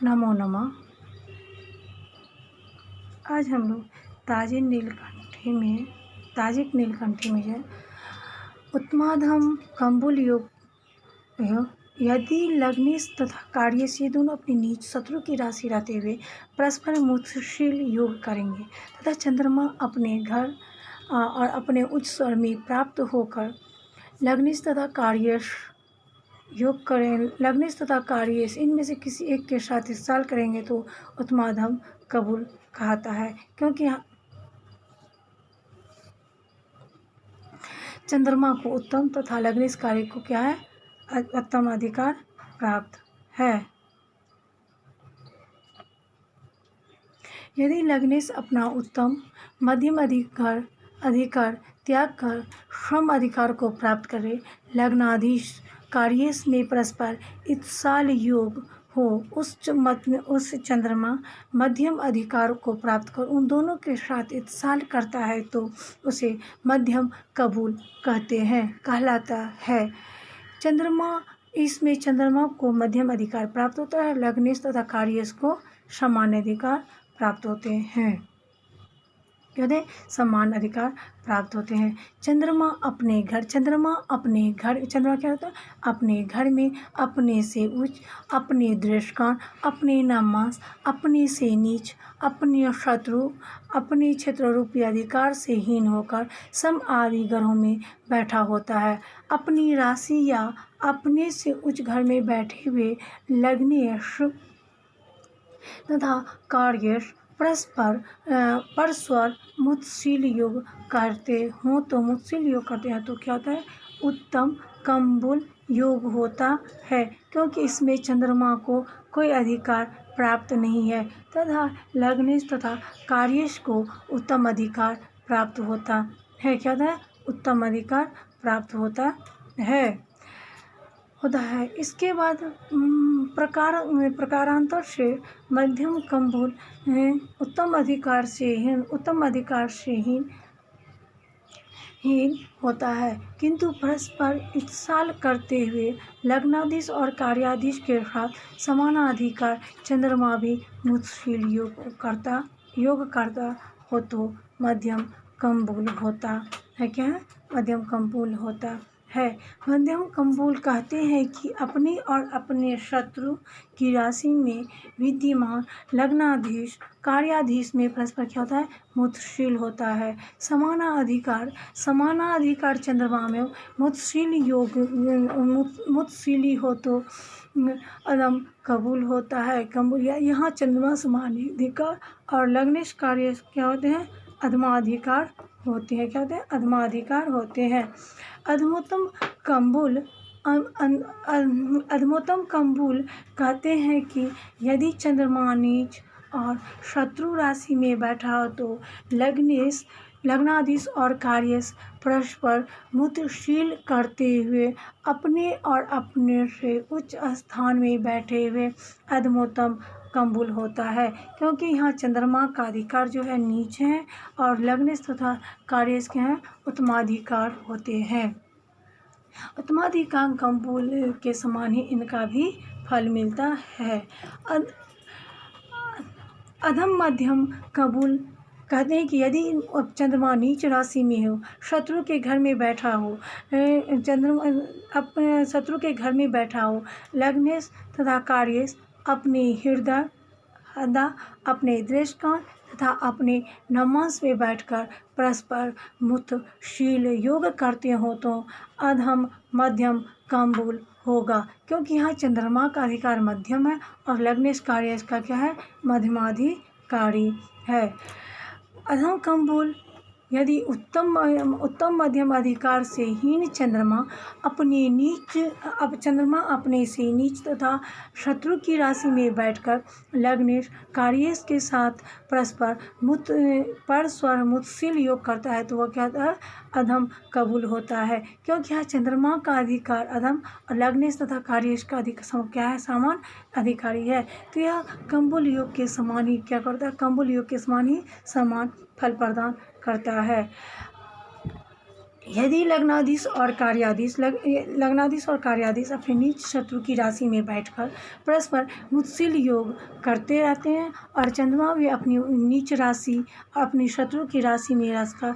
नमो नमः। आज हम लोग ताजिक नीलकंठी में जो उत्तमाधम कंबुल योग यदि लग्नेश तथा कार्यस ये दोनों अपनी नीच शत्रु की राशि रहते हुए परस्पर मुत्सशील योग करेंगे तथा चंद्रमा अपने घर और अपने उच्च स्वर में प्राप्त होकर लग्नेश तथा कार्यस योग करें। लग्नेश तथा कार्यस इनमें से किसी एक के साथ इस साल करेंगे तो उत्तमाधम कबूल कहता है, क्योंकि चंद्रमा को उत्तम तथा लग्नेश कार्य को क्या है, उत्तम अधिकार प्राप्त है। यदि लग्नेश अपना उत्तम मध्यम अधिकार त्याग कर श्रम अधिकार को प्राप्त करे, लग्नाधीश कार्यस में परस्पर इत्साल योग हो, उस चंद्रमा मध्यम अधिकार को प्राप्त कर उन दोनों के साथ इत्साल करता है तो उसे मध्यम कबूल कहलाता है। इसमें चंद्रमा को मध्यम अधिकार प्राप्त होता है, लग्नेश तथा कार्यस को सामान्य अधिकार प्राप्त होते हैं। समान अधिकार प्राप्त होते हैं। चंद्रमा क्या होता है, अपने घर में अपने से उच्च, अपने दृष्टान, अपने नमांस, अपने से नीच, अपने शत्रु, अपने क्षेत्र रूपी अधिकार से हीन होकर सम आदि ग्रहों में बैठा होता है। अपनी राशि या अपने से उच्च घर में बैठे हुए लग्नेश तथा कार्यस परस्पर मुत्सशील योग करते हैं तो क्या होता है, उत्तम कंबुल योग होता है, क्योंकि इसमें चंद्रमा को कोई अधिकार प्राप्त नहीं है तथा लग्नेश तथा कार्यस को उत्तम अधिकार प्राप्त होता है। क्या होता है, उत्तम अधिकार प्राप्त होता है। इसके बाद प्रकारांतर से मध्यम कंबुल उत्तम अधिकार से हीन होता है, किंतु परस्पर इत्साल करते हुए लग्नाधीश और कार्याधीश के साथ समानाधिकार चंद्रमा भी मुत्सशील योग करता हो तो मध्यम कंबुल होता है। क्या है, मध्यम कंबुल होता है। मध्यम कंबुल कहते हैं कि अपनी और अपने शत्रु की राशि में विद्यमान लग्नाधीश कार्याधीश में परस्पर क्या होता है, मुत्सशील होता है। समानाधिकार चंद्रमा में मुत्सशीली हो तो अदम कबूल होता है। यहाँ चंद्रमा समानाधिकार और लग्नेश कार्य क्या होते हैं, अधमाधिकार होते हैं। क्या होते हैं, अधमाधिकार होते हैं। अधमोत्तम कंबुल कहते हैं कि यदि चंद्रमा नीच और शत्रु राशि में बैठा हो तो लग्नाधीश और कार्यस परस्पर मुत्सशील करते हुए अपने और अपने से उच्च स्थान में बैठे हुए अधमोत्तम कंबुल होता है, क्योंकि यहाँ चंद्रमा का अधिकार जो है नीच है और लग्नेश तथा कार्यस के हैं उत्तमाधिकार होते हैं। उत्तमाधिकार कंबुल के समान ही इनका भी फल मिलता है। अधम मध्यम कबूल कहते हैं कि यदि चंद्रमा नीच राशि में हो, शत्रु के घर में बैठा हो, अपने शत्रु के घर में बैठा हो, लग्नेश तथा कार्यस अपने हृदय, अपने दृष्टान तथा अपने नमांस में बैठकर परस्पर मुत्सशील योग करते हो तो अधम मध्यम कंबुल होगा, क्योंकि यहाँ चंद्रमा का अधिकार मध्यम है और लग्नेश कार्य का क्या है, मध्यमाधिकारी है। अधम कंबुल यदि उत्तम मध्यम अधिकार से हीन चंद्रमा अपने से नीच तथा शत्रु की राशि में बैठकर लग्नेश कार्यस के साथ परस्पर मुत्सशील योग करता है तो वह क्या होता है, अधम कबूल होता है, क्योंकि यहाँ चंद्रमा का अधिकार अधम और लग्नेश तथा कार्यस का अधिकार क्या है, समान अधिकारी है। तो यह कंबुल योग के समान ही क्या करता है, कंबुल योग के समान ही समान फल प्रदान करता है। यदि लग्नाधीश और कार्याधीश अपने नीच शत्रु की राशि में बैठकर परस्पर मुत्सिल योग करते रहते हैं और चंद्रमा भी अपनी नीच राशि अपनी शत्रु की राशि में रहकर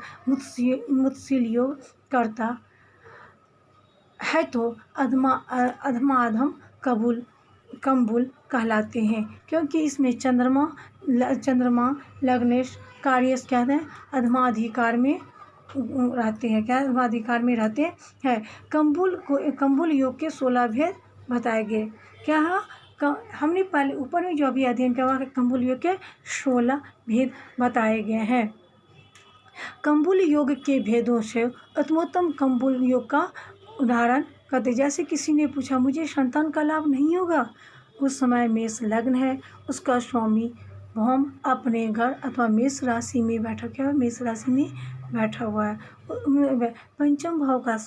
मुत्सिल योग करता है तो अधम कम्बुल कहलाते हैं, क्योंकि इसमें चंद्रमा लग्नेश कार्यस कहते हैं अधमाधिकार में रहते हैं। क्या अधमाधिकार में रहते हैं। कम्बुल योग के 16 भेद बताए गए। क्या है? हमने पहले ऊपर में जो अभी अध्ययन किया हुआ कम्बुल योग के 16 भेद बताए गए हैं। कम्बुल योग के भेदों से उत्तमोत्तम कम्बुल योग का उदाहरण करते, जैसे किसी ने पूछा मुझे संतान का लाभ नहीं होगा, उस समय मेष लग्न है, उसका स्वामी भौम अपने घर अथवा मेष राशि में बैठा हुआ है। पंचम भाव का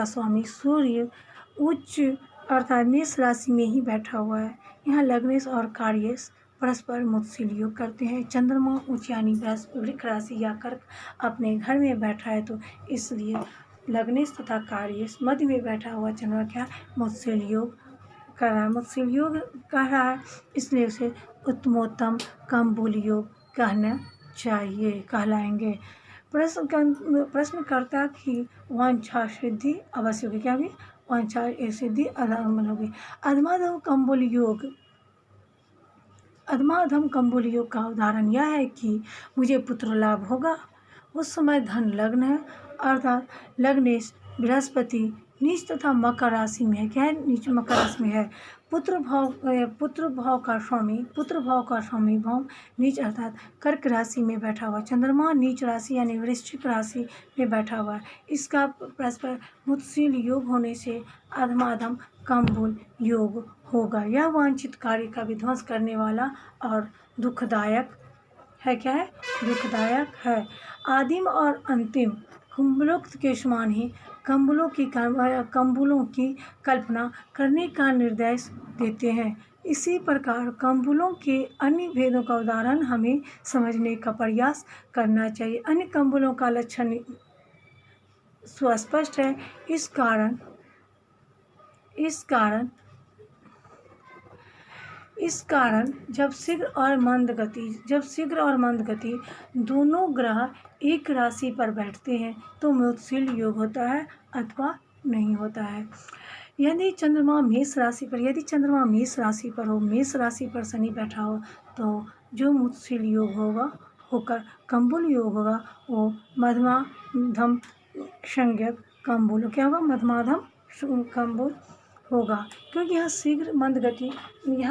स्वामी सूर्य उच्च अर्थात मेष राशि में ही बैठा हुआ है। यहाँ लग्नेश और कार्येश परस्पर मुत्सिल योग करते हैं। चंद्रमा उच्च यानी वृक राशि या कर्क अपने घर में बैठा है, तो इसलिए लग्नेश तथा कार्येश मध्य में बैठा हुआ चंद्रमा क्या मुत्सिल योग कर रहा है, इसलिए उसे उत्तमोत्तम कम्बुल योग कहलाएंगे। प्रश्नकर्ता की वांछा सिद्धि अवश्य होगी। क्या होगी? वांछा सिद्धि अवश्य होगी। अधमाधम कम्बुल योग का उदाहरण यह है कि मुझे पुत्र लाभ होगा। उस समय धन लग्न है, अर्थात लग्नेश बृहस्पति नीच तथा मकर राशि में है। क्या है? नीच मकर राशि में है। पुत्र भाव का स्वामी भौम नीच अर्थात कर्क राशि में बैठा हुआ। चंद्रमा नीच राशि यानी वृश्चिक राशि में बैठा हुआ है। इसका परस्पर मुत्सिल योग होने से अधमाधम कम्बुल योग होगा। यह वांछित कार्य का विध्वंस करने वाला और दुखदायक है। क्या है? दुखदायक है। आदिम और अंतिम कुंभलोक्त के समान ही कम्बुलों की कल्पना करने का निर्देश देते हैं। इसी प्रकार कम्बुलों के अन्य भेदों का उदाहरण हमें समझने का प्रयास करना चाहिए। अन्य कम्बुलों का लक्षण सुस्पष्ट है। इस कारण जब शीघ्र और मंद गति दोनों ग्रह एक राशि पर बैठते हैं तो मुत्सिल योग होता है अथवा नहीं होता है। यदि चंद्रमा मेष राशि पर हो, मेष राशि पर शनि बैठा हो, तो जो मुत्सिल योग होकर कम्बुल योग होगा वो मध्यमाधम संज्ञक कम्बुल क्या होगा? मध्यमाधम कम्बुल होगा, क्योंकि यहाँ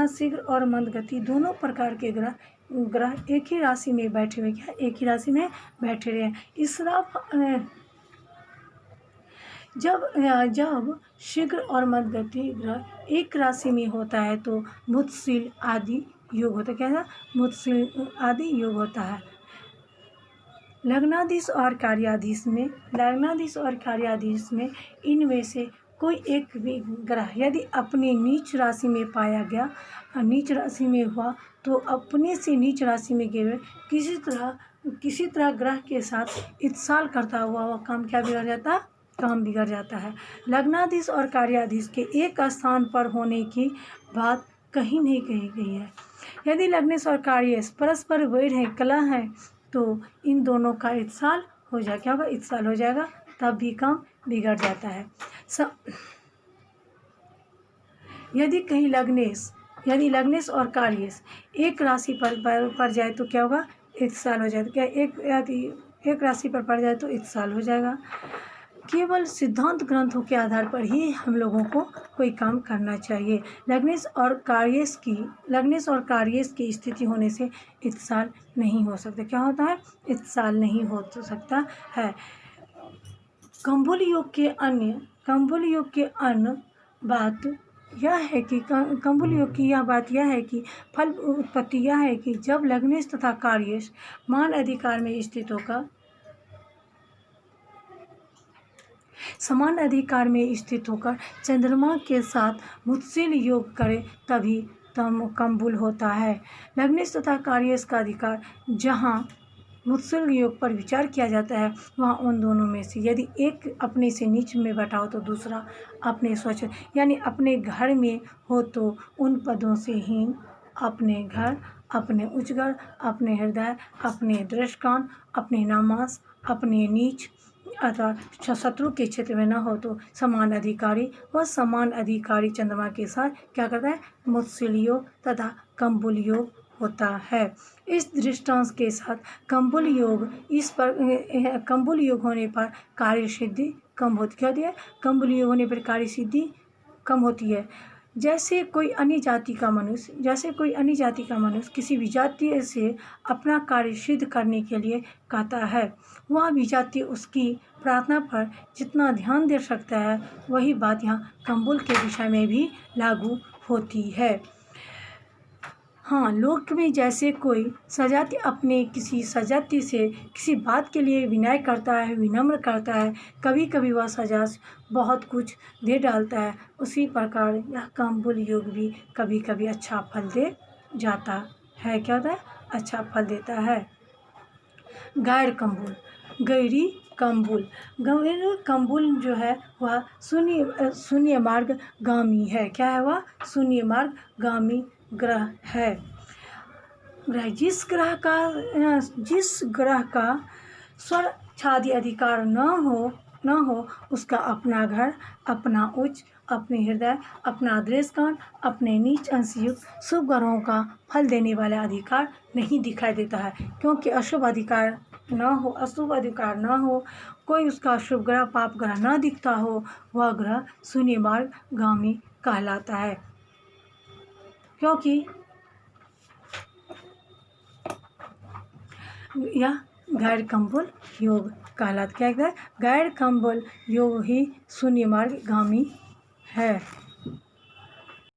शीघ्र और मंद गति दोनों प्रकार के ग्रह एक ही राशि में बैठे हुए रहे। जब शीघ्र और मंद गति ग्रह एक राशि में होता है तो मुत्सिल आदि योग होता है। क्या है? मुत्सिल आदि योग होता है। लग्नाधीश और कार्याधीश में इनमें से कोई एक भी ग्रह यदि अपनी नीच राशि में पाया गया, नीच राशि में हुआ, तो अपने से नीच राशि में गए किसी तरह ग्रह के साथ इत्साल करता हुआ वह काम बिगड़ जाता है। लग्नाधीश और कार्याधीश के एक स्थान पर होने की बात कहीं नहीं कही गई है। यदि लग्नेश और कार्येश परस्पर वैर है, कलह है, तो इन दोनों का इत्साल हो जाएगा। क्या होगा? इत्साल हो जाएगा, तब भी काम बिगड़ जाता है। यदि लग्नेश और कार्येश एक राशि पर जाए तो क्या होगा? इत्साल हो जाएगा। क्या एक राशि पर पड़ जाए तो इत्साल हो जाएगा। केवल सिद्धांत ग्रंथों के आधार पर ही हम लोगों को कोई काम करना चाहिए। लग्नेश और कार्येश की स्थिति होने से इत्साल नहीं हो सकता। क्या होता है? इत्साल नहीं हो सकता है। कम्बुल योग के अन्य बात यह है कि फल उत्पत्ति यह है कि जब लग्नेश तथा कार्येश समान अधिकार में स्थित होकर चंद्रमा के साथ मुत्सिल योग करे तभी कम्बुल होता है। लग्नेश तथा कार्येश का अधिकार जहाँ मुत्सुल योग पर विचार किया जाता है वहाँ उन दोनों में से यदि एक अपने से नीच में बैठा हो तो दूसरा अपने स्वच्छ यानी अपने घर में हो तो उन पदों से हीन अपने घर, अपने उजगर, अपने हृदय, अपने दृष्टकान, अपने नामांस, अपने नीच अथवा शत्रु के क्षेत्र में न हो तो समान अधिकारी व समान अधिकारी चंद्रमा के साथ क्या करता है, मुत्सुल योग तथा कम्बुल योग होता है। इस दृष्टांत के साथ कम्बुल योग कम्बुल योग होने पर कार्य सिद्धि कम होती क्या होती है, कम्बुल योग होने पर कार्य सिद्धि कम होती है। जैसे कोई अन्य जाति का मनुष्य किसी विजातीय से अपना कार्य सिद्ध करने के लिए कहता है, वह विजातीय उसकी प्रार्थना पर जितना ध्यान दे सकता है वही बात यहाँ कम्बुल के विषय में भी लागू होती है। हाँ, लोक में जैसे कोई सजाती अपने किसी सजाती से किसी बात के लिए विनय करता है, विनम्र करता है, कभी कभी वह सजा बहुत कुछ दे डालता है, उसी प्रकार यह कम्बुल योग भी कभी कभी अच्छा फल दे जाता है। क्या होता है, अच्छा फल देता है। गैर कम्बुल, गैरी कम्बुल, गैर कम्बुल जो है वह शून्य मार्ग गामी है। क्या है वह, शून्य मार्ग गामी ग्रह है। जिस ग्रह का स्वच्छादि अधिकार न हो उसका अपना घर, अपना उच्च, अपने हृदय, अपना दृष्टकान, अपने नीच अंश युक्त शुभ ग्रहों का फल देने वाला अधिकार नहीं दिखाई देता है। क्योंकि अशुभ अधिकार न हो, कोई उसका शुभ ग्रह पाप ग्रह न दिखता हो, वह ग्रह शून्य मार्ग गामी कहलाता है। क्योंकि यह गैर कम्बुल योग कहलाता है। गैर कम्बुल योग ही शून्य मार्ग गामी है।